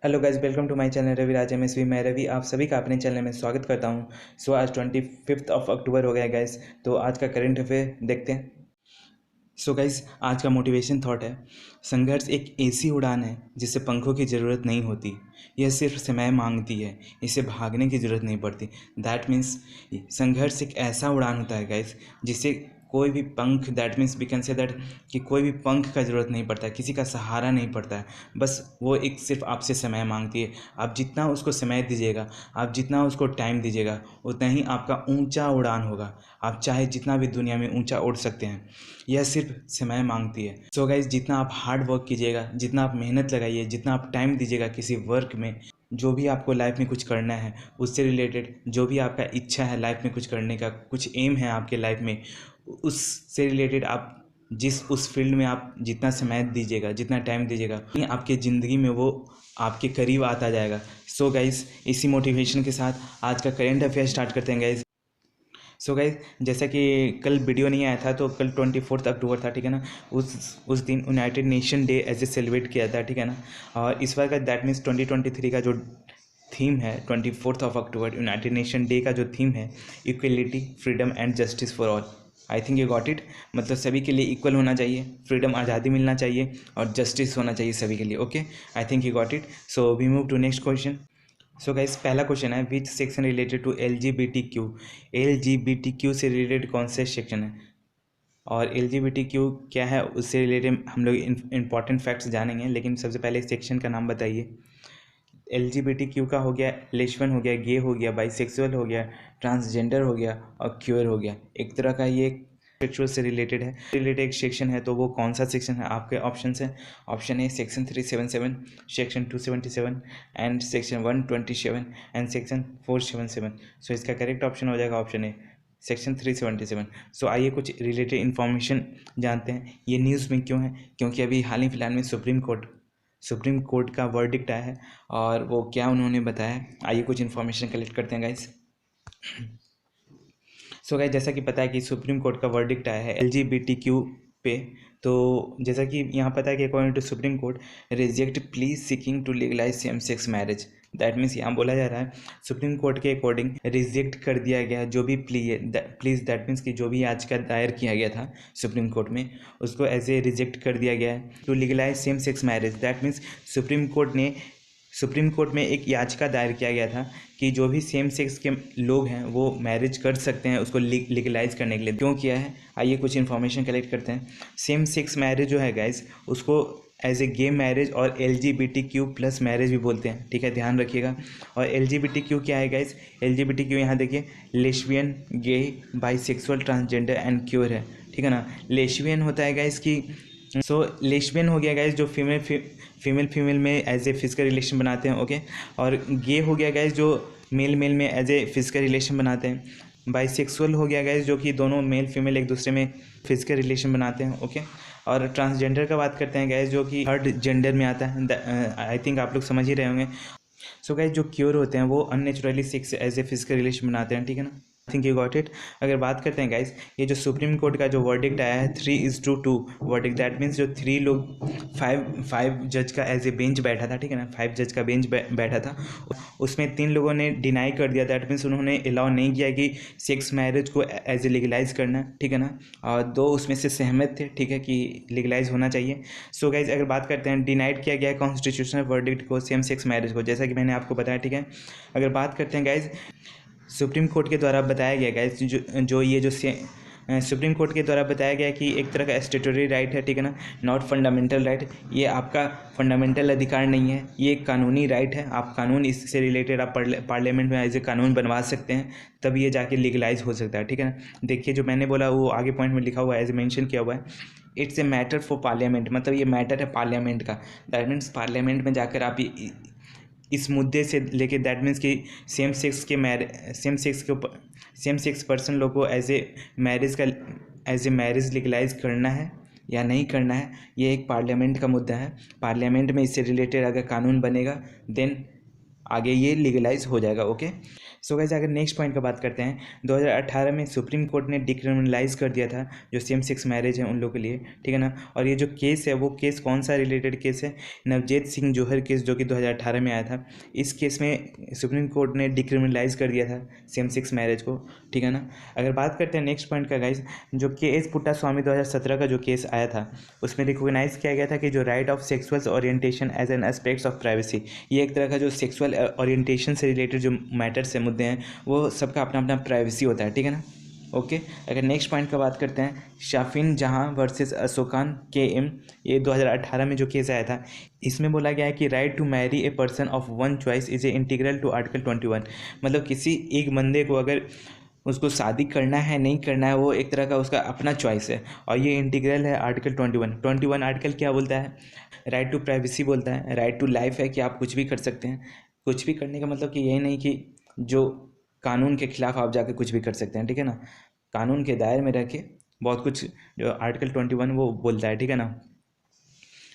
Hello guys, welcome to my channel Ravi Raj MSV. मैं रवि आप सभी का अपने चैनल में स्वागत करता हूं। आज 25 अक्टूबर हो गया है गाइस। तो आज का करंट अफेयर देखते हैं। गाइस, आज का मोटिवेशन थॉट है, संघर्ष एक ऐसी उड़ान है जिससे पंखों की ज़रूरत नहीं होती। यह सिर्फ समय मांगती है, इसे भागने की ज़रूरत नहीं पड़ती। दैट मीन्स संघर्ष एक ऐसा उड़ान होता है गाइस जिससे कोई भी पंख, that means we can say that कि कोई भी पंख का ज़रूरत नहीं पड़ता है, किसी का सहारा नहीं पड़ता है। बस वो एक सिर्फ आपसे समय मांगती है। आप जितना उसको समय दीजिएगा, आप जितना उसको टाइम दीजिएगा, उतना ही आपका ऊंचा उड़ान होगा। आप चाहे जितना भी दुनिया में ऊंचा उड़ सकते हैं। यह सिर्फ समय मांगती है। गाइज, जितना आप हार्ड वर्क कीजिएगा, जितना आप मेहनत लगाइए, जितना आप टाइम दीजिएगा किसी वर्क में, जो भी आपको लाइफ में कुछ करना है उससे रिलेटेड, जो भी आपका इच्छा है लाइफ में कुछ करने का, कुछ एम है आपके लाइफ में, उससे रिलेटेड आप जिस उस फील्ड में आप जितना समय दीजिएगा, जितना टाइम दीजिएगा, आपके ज़िंदगी में वो आपके करीब आता जाएगा। गाइज, इसी मोटिवेशन के साथ आज का करेंट अफेयर स्टार्ट करते हैं गाइज। गाइज, जैसा कि कल वीडियो नहीं आया था, तो कल 24 अक्टूबर था, ठीक है ना। उस दिन यूनाइटेड नेशन डे ऐसे सेलिब्रेट किया था, ठीक है ना। और इस बार का दैट मीन्स 2023 का जो थीम है, 24 अक्टूबर यूनाइटेड नेशन डे का जो थीम है, equality, freedom and justice for all. I think you got it. मतलब सभी के लिए इक्वल होना चाहिए, फ्रीडम, आज़ादी मिलना चाहिए और जस्टिस होना चाहिए सभी के लिए। Okay, I think you got it. We move to next question. Guys, पहला क्वेश्चन है, which section related to LGBTQ। LGBTQ से रिलेटेड कौन से सेक्शन है और LGBTQ क्या है, उससे रिलेटेड हम लोग इंपॉर्टेंट फैक्ट्स जानेंगे। लेकिन सबसे पहले सेक्शन का नाम बताइए। LGBTQ का हो गया लेस्बियन, हो गया गे, हो गया बाइसेक्सुअल, हो गया ट्रांसजेंडर, हो गया और क्यूअर हो गया। एक तरह का ये सेक्सुअल से रिलेटेड है, एक सेक्शन है। तो वो कौन सा सेक्शन है? आपके ऑप्शन है। Option A section 377, section 277 and section 127 and section 477। इसका करेक्ट ऑप्शन हो जाएगा ऑप्शन ए, सेक्शन 377। आइए कुछ रिलेटेड इन्फॉर्मेशन जानते हैं। ये न्यूज़ में क्यों है? क्योंकि अभी हाल ही फिलहाल में सुप्रीम कोर्ट का वर्डिक्ट आया है और वो क्या उन्होंने बताया, आइए कुछ इन्फॉर्मेशन कलेक्ट करते हैं गाइस। गाइस, जैसा कि पता है कि सुप्रीम कोर्ट का वर्डिक्ट आया है LGBTQ पे। तो जैसा कि यहाँ पता है कि according to supreme court, reject please seeking to legalise same sex marriage. That means यहाँ बोला जा रहा है, सुप्रीम कोर्ट के अकॉर्डिंग रिजेक्ट कर दिया गया जो भी प्लीज, दैट मीन्स कि जो भी याचिका दायर किया गया था सुप्रीम कोर्ट में, उसको एज ए रिजेक्ट कर दिया गया है to legalise same sex marriage. That means supreme court में एक याचिका दायर किया गया था कि जो भी सेम सेक्स के लोग हैं वो मैरिज कर सकते हैं, उसको लीगलाइज करने के लिए। क्यों किया है, आइए कुछ इन्फॉर्मेशन कलेक्ट करते हैं। सेम सेक्स मैरिज जो है गाइज, उसको एज ए गे मैरिज और LGBTQ+ मैरिज भी बोलते हैं, ठीक है, ध्यान रखिएगा। और LGBTQ क्या है गाइज? LGBTQ यहाँ देखिए, lesbian, gay, bisexual, transgender and queer है, ठीक है ना। लेस्बियन होता है गाइज कि लेस्बियन हो गया गाइज जो फीमेल में एज ए फिजिकल रिलेशन बनाते हैं, ओके। और गे हो गया गाइज जो मेल में एज ए फिजिकल रिलेशन बनाते हैं। बाइसेक्सुअल हो गया गाइज जो कि दोनों मेल फीमेल एक दूसरे में फिजिकल रिलेशन बनाते हैं, ओके। और ट्रांसजेंडर का बात करते हैं गाइज जो कि थर्ड जेंडर में आता है। आई थिंक आप लोग समझ ही रहे होंगे। गाइज, जो क्योर होते हैं वो unnaturally sex as a physical relation बनाते हैं, ठीक है ना। I think you got it. अगर बात करते हैं गाइज, ये जो सुप्रीम कोर्ट का जो वर्डिक्ट आया है 3:2 वर्डिक्ट, दैट मीन्स जो 3 लोग, 5 जज का एज ए बेंच बैठा था, ठीक है ना, 5 जज का बेंच बैठा था, उसमें 3 लोगों ने डिनाई कर दिया। दैट मीन्स उन्होंने अलाउ नहीं किया कि सेक्स मैरिज को एज ए लीगलाइज करना, ठीक है ना। और 2 उसमें से सहमत थे, ठीक है, कि लीगलाइज होना चाहिए। गाइज, अगर बात करते हैं, डिनाइड किया गया है कॉन्स्टिट्यूशनल वर्डिक्ट को, सेम सेक्स मैरिज को, जैसा कि मैंने आपको बताया, ठीक है। अगर बात करते हैं गाइज, सुप्रीम कोर्ट के द्वारा बताया गया गाइज, सुप्रीम कोर्ट के द्वारा बताया गया कि एक तरह का स्टेटरी राइट है, ठीक है ना, नॉट फंडामेंटल राइट। ये आपका फंडामेंटल अधिकार नहीं है, ये एक कानूनी राइट है। आप कानून, इससे रिलेटेड आप पार्लियामेंट में एज ए कानून बनवा सकते हैं, तब ये जाके लीगलाइज हो सकता है, ठीक है ना। देखिए, जो मैंने बोला वो आगे पॉइंट में लिखा हुआ है, एज मेंशन किया हुआ है, it's a matter for parliament. मतलब ये मैटर है पार्लियामेंट का। दैट मीन्स पार्लियामेंट में जाकर आप इस मुद्दे से लेके, दैट मीन्स कि सेम सेक्स पर्सन लोग को एज ए मैरिज लीगलाइज करना है या नहीं करना है, ये एक पार्लियामेंट का मुद्दा है। पार्लियामेंट में इससे रिलेटेड अगर कानून बनेगा, देन आगे ये लीगलाइज हो जाएगा। ओके, सो गाइस अगर नेक्स्ट पॉइंट का बात करते हैं, 2018 में सुप्रीम कोर्ट ने डिक्रिमिनलाइज कर दिया था जो सेम सेक्स मैरिज है उन लोगों के लिए, ठीक है ना। और ये जो केस है वो केस कौन सा रिलेटेड केस है, नवजीत सिंह जोहर केस, जो कि 2018 में आया था। इस केस में सुप्रीम कोर्ट ने डिक्रिमिनलाइज कर दिया था सेम सेक्स मैरिज को, ठीक है ना। अगर बात करते हैं नेक्स्ट पॉइंट का गाइस, जो केएस पुट्टास्वामी 2017 का जो केस आया था उसमें रिकोगनाइज किया गया था कि जो right of sexual orientation as an aspects of privacy, ये एक तरह का जो सेक्सुअल ओरिएंटेशन से रिलेटेड जो मैटर्स है, मुद्दे हैं, वो सबका अपना अपना प्राइवेसी होता है, ठीक है ना। ओके, अगर नेक्स्ट पॉइंट का बात करते हैं, शाफिन जहां वर्सेस अशोकान के एम, ये 2018 में जो केस आया था, इसमें बोला गया है कि right to marry a person of one choice is a integral to article 21। मतलब किसी एक बंदे को अगर उसको शादी करना है नहीं करना है, वो एक तरह का उसका अपना चॉइस है, और ये इंटीग्रल है आर्टिकल 21 आर्टिकल क्या बोलता है, राइट टू प्राइवेसी बोलता है, राइट टू लाइफ है कि आप कुछ भी कर सकते हैं। कुछ भी करने का मतलब कि यही नहीं कि जो कानून के खिलाफ आप जाके कुछ भी कर सकते हैं, ठीक है ना। कानून के दायरे में रह के बहुत कुछ जो आर्टिकल 21 वो बोलता है, ठीक है ना।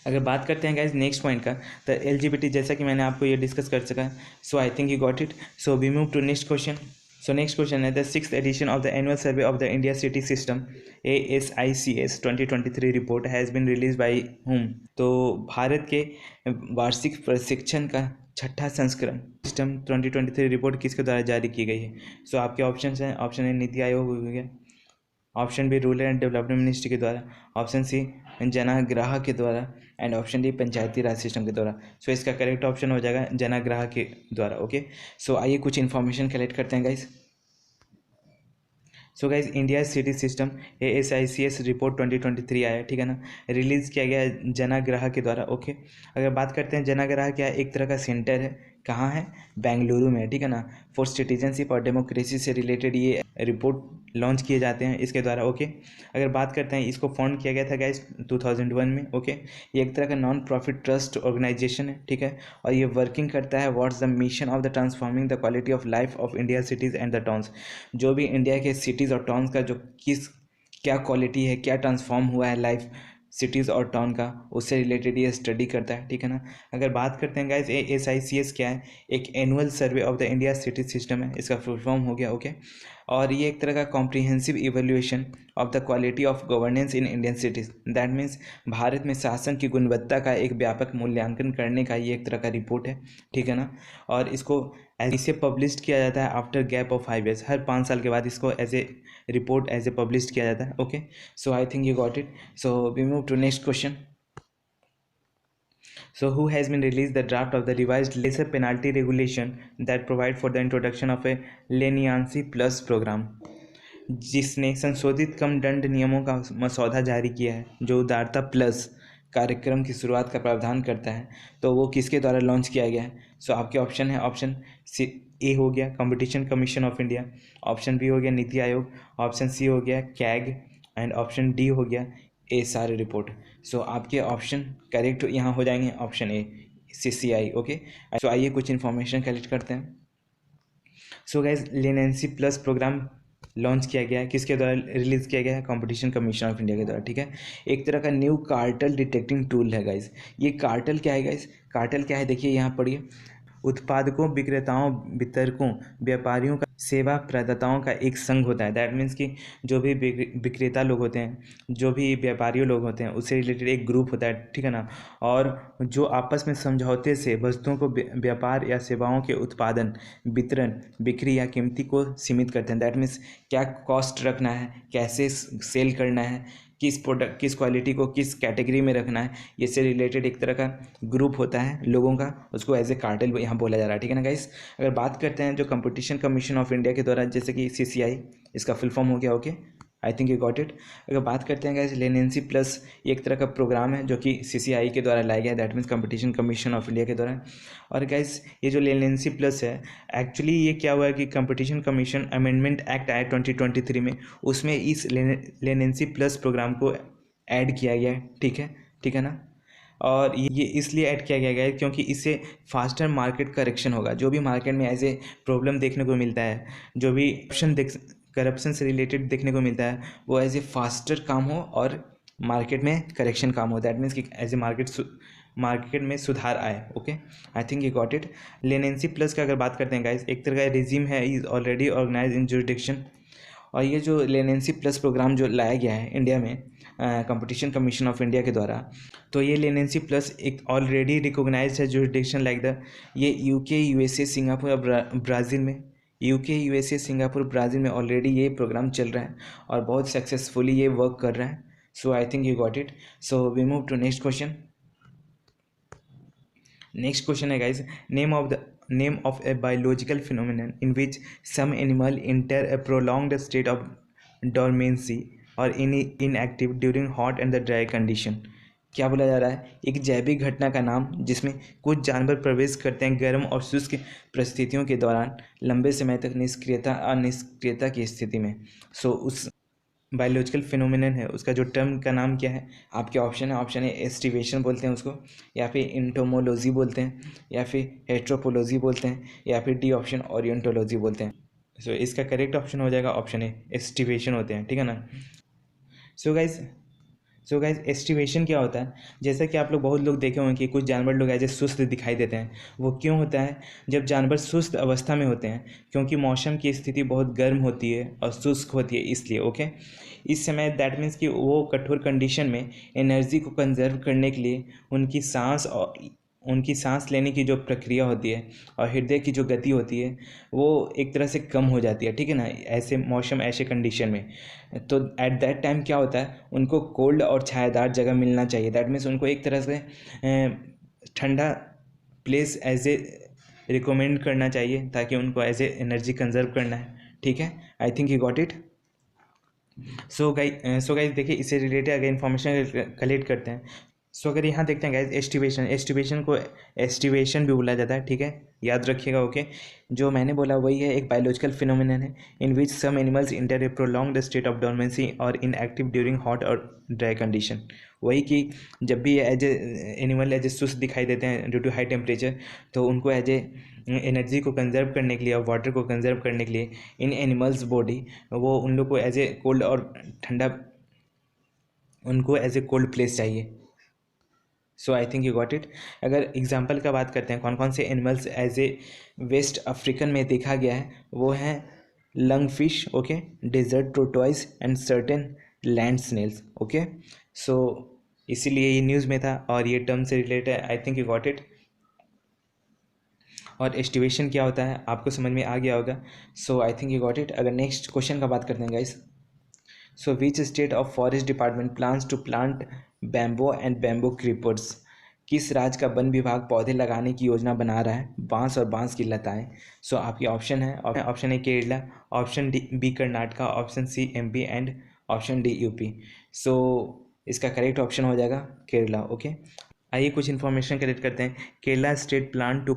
अगर बात करते हैं गाइज नेक्स्ट पॉइंट का, तो LGBT, जैसा कि मैंने आपको ये डिस्कस कर सका, so I think you got it. So we move to next question. So next question है, the 6th edition of the annual survey of the India city system ASICS 2023 report has been release by whom. तो भारत के वार्षिक प्रशिक्षण का छठा संस्करण system 2023 report किसके द्वारा जारी की गई है। सो आपके ऑप्शन हैं, ऑप्शन ए नीति आयोग हो गया, option B rural and development ministry के द्वारा, ऑप्शन सी जनाग्राह के द्वारा, and option D Panchayati Raj system के द्वारा। सो इसका करेक्ट ऑप्शन हो जाएगा जनाग्राह के द्वारा। ओके, सो आइए कुछ इन्फॉर्मेशन कलेक्ट करते हैं guys. So guys India city system ASICS report 2023 आया, ठीक है ना, रिलीज़ किया गया जनाग्राह के द्वारा। ओके, अगर बात करते हैं जनाग्राह क्या है, एक तरह का सेंटर है, कहाँ है, बेंगलुरु में, ठीक है ना। फॉर सिटीजनशिप और डेमोक्रेसी से रिलेटेड ये रिपोर्ट लॉन्च किए जाते हैं इसके द्वारा। ओके, अगर बात करते हैं, इसको फाउंड किया गया था गाइज 2001 में। ओके, ये एक तरह का नॉन प्रॉफिट ट्रस्ट ऑर्गेनाइजेशन है, ठीक है, और ये वर्किंग करता है what's the mission of the transforming the quality of life of India cities and the towns. जो भी इंडिया के सिटीज़ और टाउन्स का जो किस क्या क्वालिटी है, क्या ट्रांसफॉर्म हुआ है लाइफ सिटीज़ और टाउन का, उससे रिलेटेड ये स्टडी करता है, ठीक है ना। अगर बात करते हैं गाइज ASICS क्या है, एक annual survey of the India city system है, इसका फुल फॉर्म हो गया। ओके, और ये एक तरह का comprehensive evaluation of the quality of governance in Indian cities, that means Bharat में शासन की गुणवत्ता का एक व्यापक मूल्यांकन करने का ये एक तरह का रिपोर्ट है, ठीक है ना। और इसको इसे पब्लिश किया जाता है आफ्टर गैप ऑफ 5 years, हर 5 साल के बाद इसको as a report as a publish किया जाता है। Okay, so I think you got it. So we move to next question. So, who has been released the draft of the revised lesser penalty regulation that provide for the introduction of a leniency plus program, जिसने संशोधित कम दंड नियमों का मसौदा जारी किया है, जो उदारता प्लस कार्यक्रम की शुरुआत का प्रावधान करता है। तो वो किसके द्वारा लॉन्च किया गया है। सो आपके ऑप्शन है, ऑप्शन ए हो गया competition commission of India, option B हो गया नीति आयोग, ऑप्शन सी हो गया कैग, एंड ऑप्शन डी हो गया ए सारे रिपोर्ट। सो आपके ऑप्शन करेक्ट यहाँ हो जाएंगे, option A CCI। Okay, so आइए कुछ इन्फॉर्मेशन कलेक्ट करते हैं। So guys leniency plus programme launch किया गया है, किसके द्वारा रिलीज़ किया गया है, कंपटीशन कमीशन ऑफ इंडिया के द्वारा, ठीक है। एक तरह का न्यू कार्टेल डिटेक्टिंग टूल है गाइज। ये कार्टेल क्या है गाइज, कार्टेल क्या है, देखिए यहाँ पढ़िए, उत्पादकों, विक्रेताओं, वितरकों, व्यापारियों का, सेवा प्रदाताओं का एक संघ होता है। दैट मीन्स कि जो भी विक्रेता लोग होते हैं, जो भी व्यापारी लोग होते हैं, उससे रिलेटेड एक ग्रुप होता है, ठीक है ना। और जो आपस में समझौते से वस्तुओं को, व्यापार या सेवाओं के उत्पादन, वितरण, बिक्री या कीमती को सीमित करते हैं। दैट मीन्स क्या कॉस्ट रखना है, कैसे सेल करना है, किस प्रोडक्ट, किस क्वालिटी को किस कैटेगरी में रखना है, ये से रिलेटेड एक तरह का ग्रुप होता है लोगों का, उसको एज ए कार्टेल यहाँ बोला जा रहा है, ठीक है ना गाइस। अगर बात करते हैं जो कंपटीशन कमीशन ऑफ इंडिया के द्वारा, जैसे कि CCI, इसका फुल फॉर्म हो गया। Okay, I think you got it. अगर बात करते हैं गाइस लेनेंसी प्लस, ये एक तरह का प्रोग्राम है जो कि CCI के द्वारा लाया गया है, that means competition commission of India के द्वारा। और गाइस ये जो लेनेंसी प्लस है, एक्चुअली ये क्या हुआ है कि कंपटीशन कमीशन अमेंडमेंट एक्ट आया 2023 में, उसमें इस लेनेंसी प्लस प्रोग्राम को ऐड किया गया है, ठीक है ना। और ये इसलिए ऐड किया गया है क्योंकि इससे फास्टर मार्केट करेक्शन होगा। जो भी मार्केट में एज ए प्रॉब्लम देखने को मिलता है, जो भी करप्शन से रिलेटेड देखने को मिलता है, वो एज ए फास्टर काम हो और मार्केट में करेक्शन काम हो। दैट मीन्स कि एज ए मार्केट मार्केट में सुधार आए। Okay, I think you got it. Leniency plus का अगर बात करते हैं गाइस, एक तरह का रिजीम है, is already organize in jurisdiction. और ये जो लेनेंसी प्लस प्रोग्राम जो लाया गया है इंडिया में कंपटीशन कमीशन ऑफ इंडिया के द्वारा, तो ये लेनेंसी प्लस एक ऑलरेडी रिकॉग्नाइज्ड है जुरिडिक्शन लाइक द ये यूके, यूएसए, सिंगापुर और ब्राज़ील में, यूके, यूएसए, सिंगापुर, ब्राज़ील में ऑलरेडी ये प्रोग्राम चल रहा है और बहुत सक्सेसफुली ये वर्क कर रहा है। So I think you got it. So we move to next question. Next question है guys, name of a biological phenomenon in which some animal enter a prolonged state of dormancy और inactive during hot and the dry condition. क्या बोला जा रहा है, एक जैविक घटना का नाम जिसमें कुछ जानवर प्रवेश करते हैं गर्म और शुष्क परिस्थितियों के दौरान लंबे समय तक अनिष्क्रियता की स्थिति में। सो उस बायोलॉजिकल फिनोमिनन है, उसका जो टर्म का नाम क्या है, आपके ऑप्शन है। ऑप्शन ए एस्टिवेशन बोलते हैं उसको, या फिर इंटोमोलॉजी बोलते हैं, या फिर हेट्रोपोलॉजी बोलते हैं, या फिर डी ऑप्शन ओरिएंटोलॉजी बोलते हैं। सो इसका करेक्ट ऑप्शन हो जाएगा ऑप्शन ए, एस्टिवेशन होते हैं, ठीक है ना। सो गाइज एस्टिवेशन क्या होता है, जैसा कि आप लोग बहुत लोग देखे होंगे कि कुछ जानवर लोग ऐसे सुस्त दिखाई देते हैं। वो क्यों होता है, जब जानवर सुस्त अवस्था में होते हैं, क्योंकि मौसम की स्थिति बहुत गर्म होती है और शुष्क होती है, इसलिए। ओके, इस समय दैट मीन्स कि वो कठोर कंडीशन में एनर्जी को कंजर्व करने के लिए उनकी सांस लेने की जो प्रक्रिया होती है और हृदय की जो गति होती है वो एक तरह से कम हो जाती है, ठीक है ना, ऐसे मौसम, ऐसे कंडीशन में। तो एट दैट टाइम क्या होता है, उनको कोल्ड और छायादार जगह मिलना चाहिए। दैट मीन्स उनको एक तरह से ठंडा प्लेस एज ए रिकमेंड करना चाहिए, ताकि उनको एज ए एनर्जी कंजर्व करना है, ठीक है। I think you got it. So guys देखिए, इससे रिलेटेड अगर इन्फॉर्मेशन कलेक्ट करते हैं। सो अगर यहाँ देखते हैं गाइस, एस्टिवेशन को एस्टिवेशन भी बोला जाता है, ठीक है, याद रखिएगा। ओके, जो मैंने बोला वही है, एक बायोलॉजिकल फिनोमिनन है in which some animals enter a prolonged state of dormancy और इनएक्टिव ड्यूरिंग हॉट और ड्राई कंडीशन। वही कि जब भी एज एनिमल एज ए सुस्त दिखाई देते हैं ड्यू टू हाई टेम्परेचर, तो उनको एज ए एनर्जी को कंजर्व करने के लिए और वाटर को कंजर्व करने के लिए इन एनिमल्स बॉडी, वो उन लोग को एज ए कोल्ड और ठंडा, उनको एज ए कोल्ड प्लेस चाहिए। So I think you got it. अगर एग्जाम्पल का बात करते हैं, कौन कौन से animals as a West African में देखा गया है, वो हैं lung fish, okay, desert tortoise and certain land snails. Okay, so इसीलिए ये न्यूज़ में था और ये टर्म से रिलेटेड है। I think you got it. और एस्टिवेशन क्या होता है आपको समझ में आ गया होगा। So I think you got it. अगर नेक्स्ट क्वेश्चन का बात करते हैं guys, so which state of forest department plans to plant bamboo and bamboo creepers. किस राज्य का वन विभाग पौधे लगाने की योजना बना रहा है, बांस और बांस की लताएं। सो आपके ऑप्शन है, option A Kerala, option B Karnataka, option C MP and option D UP. So इसका करेक्ट ऑप्शन हो जाएगा केरला। ओके, आइए कुछ इन्फॉर्मेशन कलेक्ट करते हैं। Kerala state plan to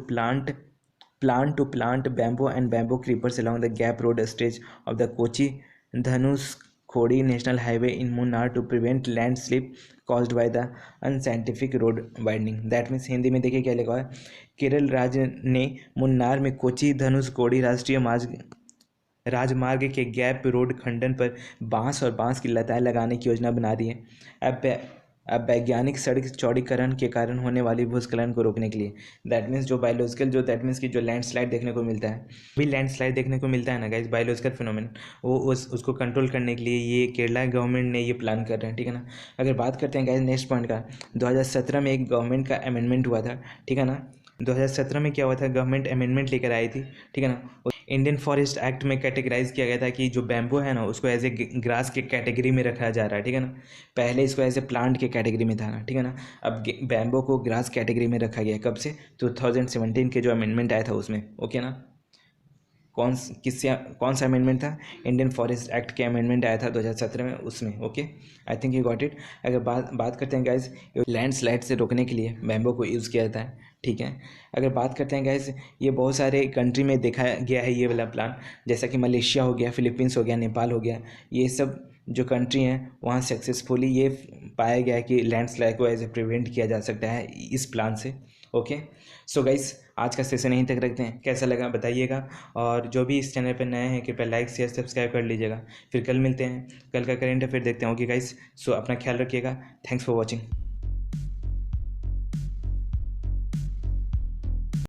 plant bamboo and bamboo creepers along the gap road stretch of the Kochi Dhanushkodi National Highway in Munnar to prevent landslip caused by the unscientific road widening। That means Hindi में देखिए क्या लिखा है, केरल राज्य ने मुन्नार में कोची धनुषकोडी राष्ट्रीय राजमार्ग के गैप रोड खंडन पर बांस और बांस की लताएं लगाने की योजना बना रही है अब वैज्ञानिक सड़क चौड़ीकरण के कारण होने वाली भूस्खलन को रोकने के लिए। दैट मीन्स जो बायोलॉजिकल, जो दैट मीन्स की जो लैंडस्लाइड देखने को मिलता है, भी लैंडस्लाइड देखने को मिलता है ना गाइस, बायोलॉजिकल फिनोमेन, वो उसको कंट्रोल करने के लिए ये केरला गवर्नमेंट ने ये प्लान कर रहे हैं, ठीक है ना। अगर बात करते हैं गाइस नेक्स्ट पॉइंट का, 2017 में एक गवर्नमेंट का अमेंडमेंट हुआ था, ठीक है ना। 2017 में क्या हुआ था, गवर्नमेंट अमेंडमेंट लेकर आई थी, ठीक है ना। इंडियन फॉरेस्ट एक्ट में कैटेगराइज किया गया था कि जो बैम्बो है ना, उसको एज ए ग्रास के कैटेगरी में रखा जा रहा है, ठीक है ना। पहले इसको एज ए प्लांट के कैटेगरी में था ना, ठीक है ना। अब बैम्बो को ग्रास कैटेगरी में रखा गया, कब से, 2017 के जो अमेंडमेंट आया था उसमें। ओके ना, कौन सा अमेंडमेंट था, इंडियन फॉरेस्ट एक्ट के अमेंडमेंट आया था 2017 में, उसमें। Okay, I think you got it. अगर बात करते हैं गाइस, लैंडस्लाइड से रोकने के लिए बैम्बो को यूज़ किया जाता है, ठीक है। अगर बात करते हैं गाइस, ये बहुत सारे कंट्री में देखा गया है ये वाला प्लान, जैसा कि मलेशिया हो गया, फिलीपींस हो गया, नेपाल हो गया, ये सब जो कंट्री हैं वहाँ सक्सेसफुली ये पाया गया है कि लैंडस्लाइड को एज ए प्रिवेंट किया जा सकता है इस प्लान से। ओके, सो गाइस आज का सेशन यहीं तक रखते हैं, कैसा लगा बताइएगा, और जो भी इस चैनल पर नए हैं कृपया लाइक शेयर सब्सक्राइब कर लीजिएगा। फिर कल मिलते हैं, कल का करेंट अफेयर देखते हैं। ओके गाइस, सो अपना ख्याल रखिएगा। Thanks for watching.